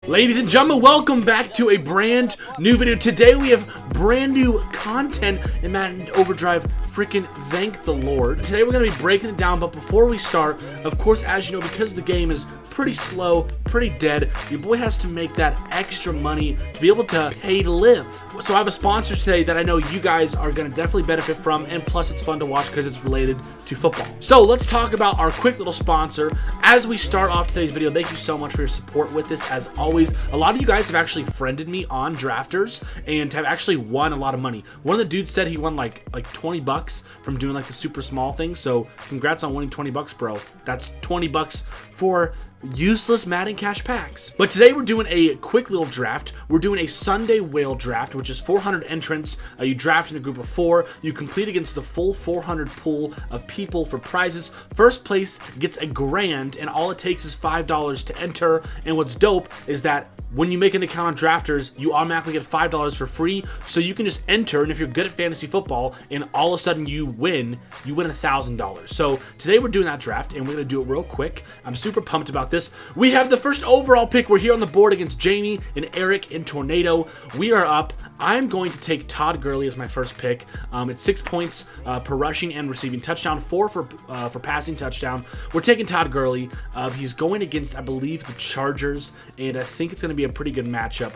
Ladies and gentlemen, welcome back to a brand new video. Today we have brand new content in Madden Overdrive. Freaking thank the Lord. Today we're going to be breaking it down, but before we start, of course, as you know, because the game is pretty slow, pretty dead, your boy has to make that extra money to be able to pay to live. So I have a sponsor today that I know you guys are going to definitely benefit from, and plus it's fun to watch because it's related to football. So let's talk about our quick little sponsor. As we start off today's video, thank you so much for your support with this. As always, a lot of you guys have actually friended me on Drafters and have actually won a lot of money. One of the dudes said he won like 20 bucks from doing like the super small thing. So congrats on winning 20 bucks, bro. That's 20 bucks for useless Madden cash packs. But today we're doing a quick little draft. We're doing a Sunday whale draft, which is 400 entrants. You draft in a group of 4. You complete against the full 400 pool of people for prizes. First place gets $1,000, and all it takes is $5 to enter. And what's dope is that when you make an account on Drafters, you automatically get $5 for free, so you can just enter, and if you're good at fantasy football and all of a sudden you win $1,000. So today we're doing that draft, and we're going to do it real quick. I'm super pumped about this. We have the first overall pick. We're here on the board against Jamie and Eric in Tornado. We are up. I'm going to take Todd Gurley as my first pick. It's 6 points per rushing and receiving touchdown, 4 for passing touchdown. We're taking Todd Gurley. He's going against, I believe, the Chargers, and I think it's going to be a pretty good matchup.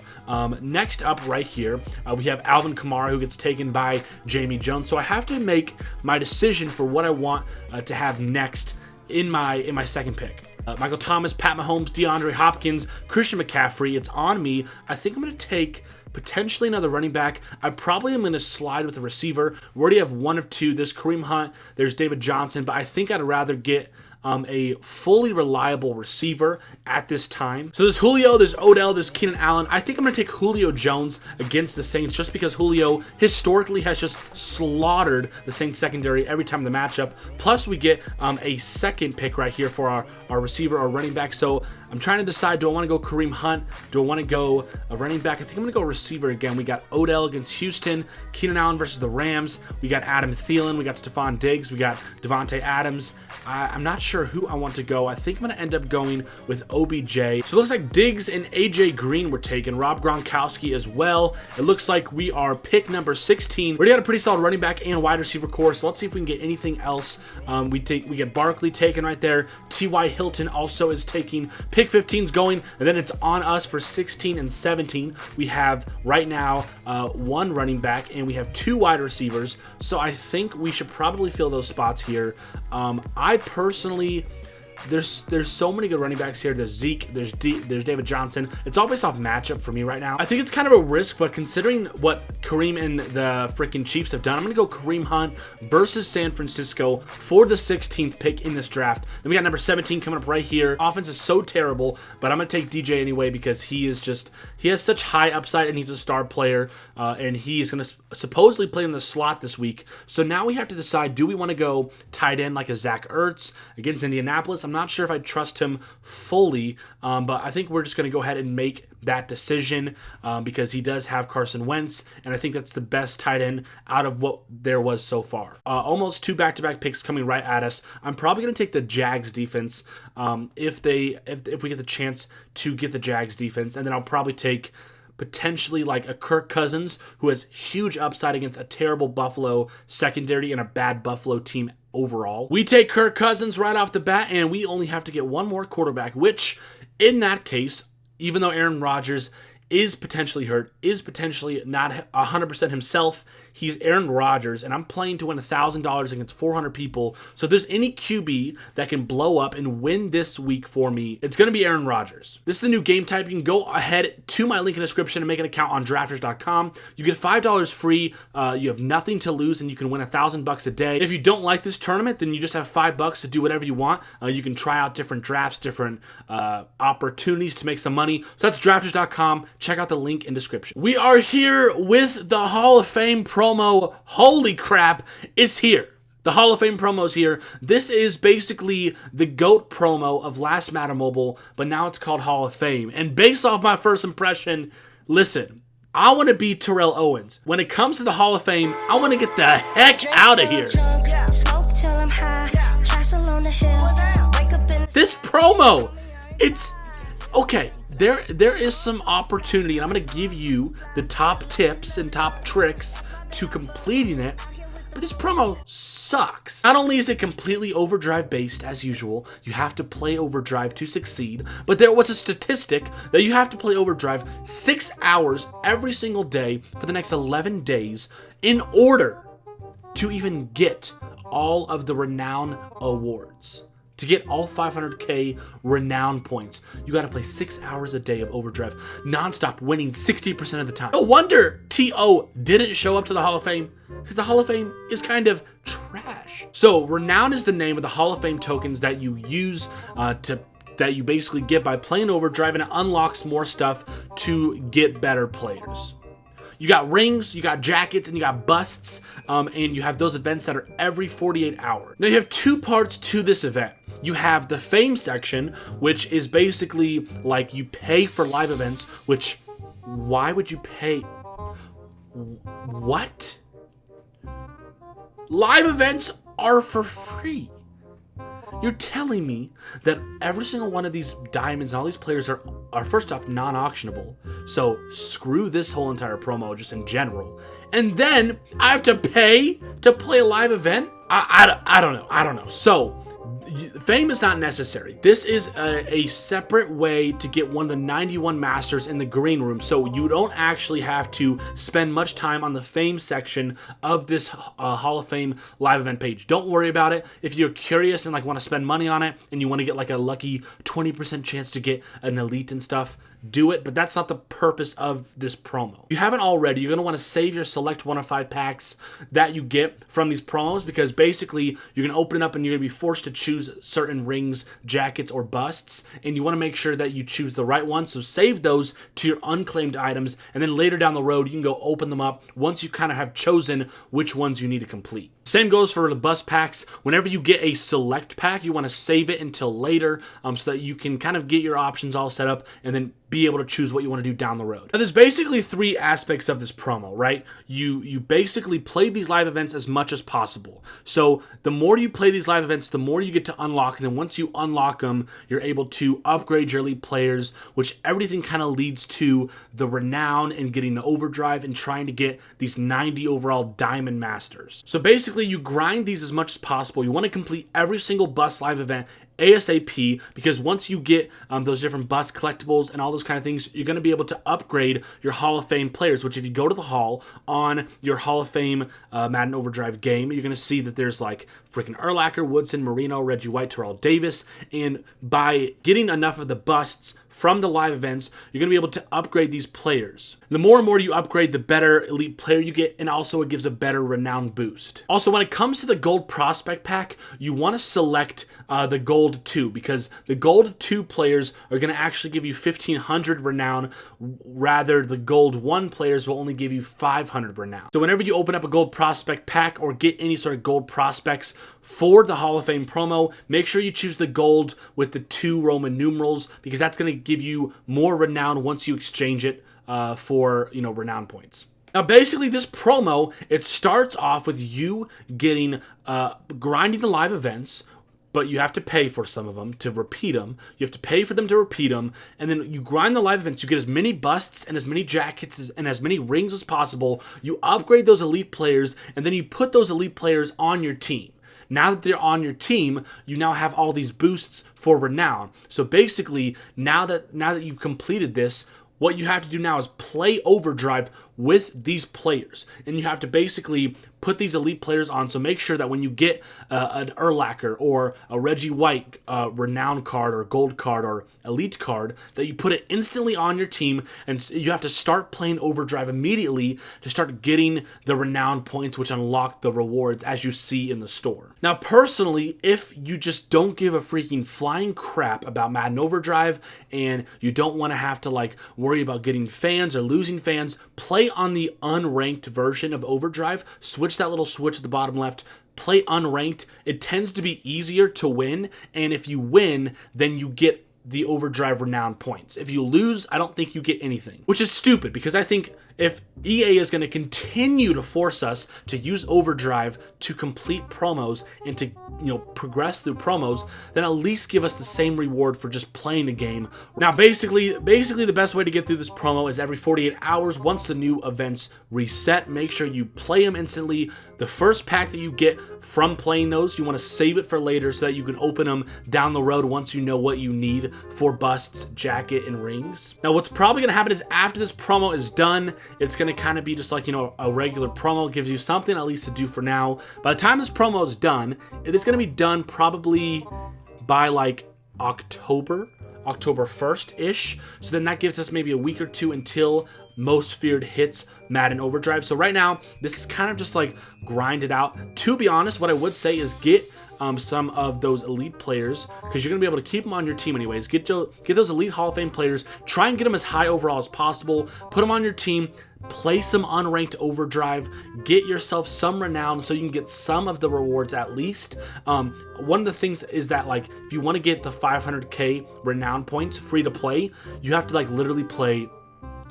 Next up right here, we have Alvin Kamara, who gets taken by Jamie Jones. So I have to make my decision for what I want to have next in my second pick. Michael Thomas, Pat Mahomes, DeAndre Hopkins, Christian McCaffrey. It's on me. I think I'm going to take potentially another running back. I probably am going to slide with a receiver. We already have one of two. There's Kareem Hunt, there's David Johnson, but I think I'd rather get a fully reliable receiver at this time. So there's Julio, there's Odell, there's Keenan Allen. I think I'm going to take Julio Jones against the Saints just because Julio historically has just slaughtered the Saints secondary every time the matchup. Plus we get a second pick right here for our receiver, our running back. So I'm trying to decide, do I want to go Kareem Hunt? Do I want to go a running back? I think I'm going to go receiver again. We got Odell against Houston, Keenan Allen versus the Rams. We got Adam Thielen, we got Stephon Diggs, we got Devontae Adams. I'm not sure who I want to go. I think I'm going to end up going with OBJ. So it looks like Diggs and AJ Green were taken. Rob Gronkowski as well. It looks like we are pick number 16. We already got a pretty solid running back and wide receiver core. So let's see if we can get anything else. We get Barkley taken right there. T.Y. Hilton also is taking. Pick 15's going, and then it's on us for 16 and 17. We have right now one running back and we have 2 wide receivers. So I think we should probably fill those spots here. I personally, there's so many good running backs here. There's Zeke, there's David Johnson. It's all based off matchup for me right now. I think it's kind of a risk, but considering what Kareem and the freaking Chiefs have done, I'm going to go Kareem Hunt versus San Francisco for the 16th pick in this draft. Then we got number 17 coming up right here. Offense is so terrible, but I'm going to take DJ anyway because he has such high upside and he's a star player, and he's going to supposedly play in the slot this week. So now we have to decide, do we want to go tight end like a Zach Ertz against Indianapolis? I'm not sure if I trust him fully, but I think we're just going to go ahead and make that decision because he does have Carson Wentz, and I think that's the best tight end out of what there was so far. Almost 2 back-to-back picks coming right at us. I'm probably going to take the Jags defense if we get the chance to get the Jags defense, and then I'll probably take potentially like a Kirk Cousins, who has huge upside against a terrible Buffalo secondary and a bad Buffalo team overall. We take Kirk Cousins right off the bat, and we only have to get one more quarterback, which in that case, even though Aaron Rodgers is potentially hurt, is potentially not 100% himself, he's Aaron Rodgers, and I'm playing to win $1,000 against 400 people. So if there's any QB that can blow up and win this week for me, it's going to be Aaron Rodgers. This is the new game type. You can go ahead to my link in the description and make an account on drafters.com. You get $5 free. You have nothing to lose, and you can win $1,000 a day. If you don't like this tournament, then you just have $5 to do whatever you want. You can try out different drafts, different opportunities to make some money. So that's drafters.com. Check out the link in description. We are here with the Hall of Fame promo. Holy crap, it's here. The Hall of Fame promo is here. This is basically the GOAT promo of last Madden Mobile, but now it's called Hall of Fame. And based off my first impression, listen, I want to be Terrell Owens. When it comes to the Hall of Fame, I want to get the heck out of here. This promo, it's okay. there is some opportunity, and I'm going to give you the top tips and top tricks to completing it. But this promo sucks. Not only is it completely Overdrive based as usual, you have to play Overdrive to succeed, but there was a statistic that you have to play Overdrive 6 hours every single day for the next 11 days in order to even get all of the renown awards. To get all 500k renown points, you gotta play 6 hours a day of Overdrive, non-stop, winning 60% of the time. No wonder T.O. didn't show up to the Hall of Fame, because the Hall of Fame is kind of trash. So, renown is the name of the Hall of Fame tokens that you use that you basically get by playing Overdrive, and it unlocks more stuff to get better players. You got rings, you got jackets, and you got busts, and you have those events that are every 48 hours. Now, you have two parts to this event. You have the fame section, which is basically like you pay for live events, which, why would you pay? What? Live events are for free. You're telling me that every single one of these diamonds and all these players are first off non-auctionable. So screw this whole entire promo just in general. And then I have to pay to play a live event? I don't know. So fame is not necessary. This is a separate way to get one of the 91 masters in the green room, so you don't actually have to spend much time on the fame section of this Hall of Fame live event page. Don't worry about it. If you're curious and like want to spend money on it and you want to get like a lucky 20% chance to get an elite and stuff, do it, but that's not the purpose of this promo. If you haven't already, you're going to want to save your select 1 of 5 packs that you get from these promos, because basically you're going to open it up and you're going to be forced to choose certain rings, jackets, or busts, and you want to make sure that you choose the right one. So save those to your unclaimed items, and then later down the road you can go open them up once you kind of have chosen which ones you need to complete. Same goes for the bust packs. Whenever you get a select pack, you want to save it until later, so that you can kind of get your options all set up and then be able to choose what you want to do down the road. Now, there's basically 3 aspects of this promo, right? You basically play these live events as much as possible. So the more you play these live events, the more you get to unlock, and then once you unlock them, you're able to upgrade your elite players, which everything kind of leads to the renown and getting the overdrive and trying to get these 90 overall diamond masters. So basically you grind these as much as possible. You want to complete every single bust live event ASAP, because once you get those different bust collectibles and all those kind of things, you're going to be able to upgrade your Hall of Fame players, which if you go to the Hall on your Hall of Fame Madden Overdrive game, you're going to see that there's like freaking Urlacher, Woodson, Marino, Reggie White, Terrell Davis, and by getting enough of the busts from the live events, you're going to be able to upgrade these players. The more and more you upgrade, the better elite player you get, and also it gives a better renown boost. Also, when it comes to the gold prospect pack, you want to select the gold 2, because the gold 2 players are going to actually give you 1500 renown, rather the gold 1 players will only give you 500 renown. So whenever you open up a gold prospect pack or get any sort of gold prospects for the Hall of Fame promo, make sure you choose the gold with the 2 Roman numerals, because that's going to give you more renown once you exchange it for, renown points. Now, basically, this promo, it starts off with you getting, grinding the live events, but you have to pay for some of them to repeat them. You have to pay for them to repeat them, and then you grind the live events. You get as many busts and as many jackets and as many rings as possible. You upgrade those elite players, and then you put those elite players on your team. Now that they're on your team, you now have all these boosts for renown. So basically, now that you've completed this, what you have to do now is play Overdrive with these players, and you have to basically put these elite players on. So make sure that when you get an Urlacher or a Reggie White renown card or gold card or elite card, that you put it instantly on your team, and you have to start playing Overdrive immediately to start getting the renown points, which unlock the rewards as you see in the store. Now, personally, if you just don't give a freaking flying crap about Madden Overdrive and you don't want to have to like worry about getting fans or losing fans, play on the unranked version of Overdrive. Switch that little switch at the bottom left, play unranked. It tends to be easier to win, and if you win, then you get the Overdrive Renown points. If you lose, I don't think you get anything, which is stupid because I think if EA is going to continue to force us to use Overdrive to complete promos and to, progress through promos, then at least give us the same reward for just playing the game. Now, basically the best way to get through this promo is every 48 hours once the new events reset. Make sure you play them instantly. The first pack that you get from playing those, you want to save it for later so that you can open them down the road once you know what you need for busts, jacket, and rings. Now, what's probably going to happen is after this promo is done, it's going to kind of be just like, a regular promo. It gives you something at least to do for now. By the time this promo is done, it is going to be done probably by like October 1st-ish. So then that gives us maybe a week or two until Most Feared hits Madden Overdrive. So right now, this is kind of just like grind it out. To be honest, what I would say is get some of those elite players, because you're going to be able to keep them on your team anyways. Get those elite Hall of Fame players. Try and get them as high overall as possible. Put them on your team. Place them unranked Overdrive. Get yourself some renown so you can get some of the rewards at least. One of the things is that, like, if you want to get the 500k renown points free to play, you have to like literally play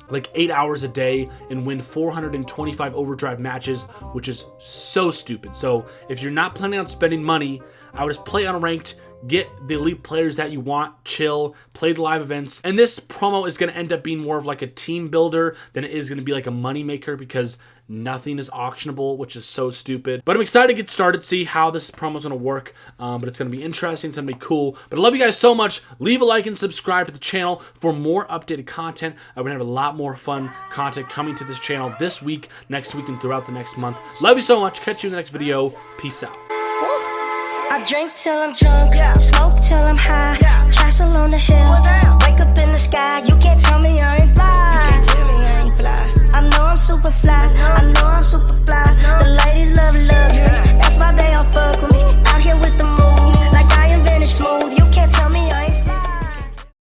like 8 hours a day and win 425 Overdrive matches, which is so stupid. So if you're not planning on spending money, I would just play unranked, get the elite players that you want, chill, play the live events. And this promo is going to end up being more of like a team builder than it is going to be like a money maker, because nothing is auctionable, which is so stupid. But I'm excited to get started, see how this promo is going to work. But it's going to be interesting. It's going to be cool. But I love you guys so much. Leave a like and subscribe to the channel for more updated content. I'm going to have a lot more fun content coming to this channel this week, next week, and throughout the next month. Love you so much. Catch you in the next video. Peace out. I drink till I'm drunk, smoke till I'm high, castle on the hill, wake up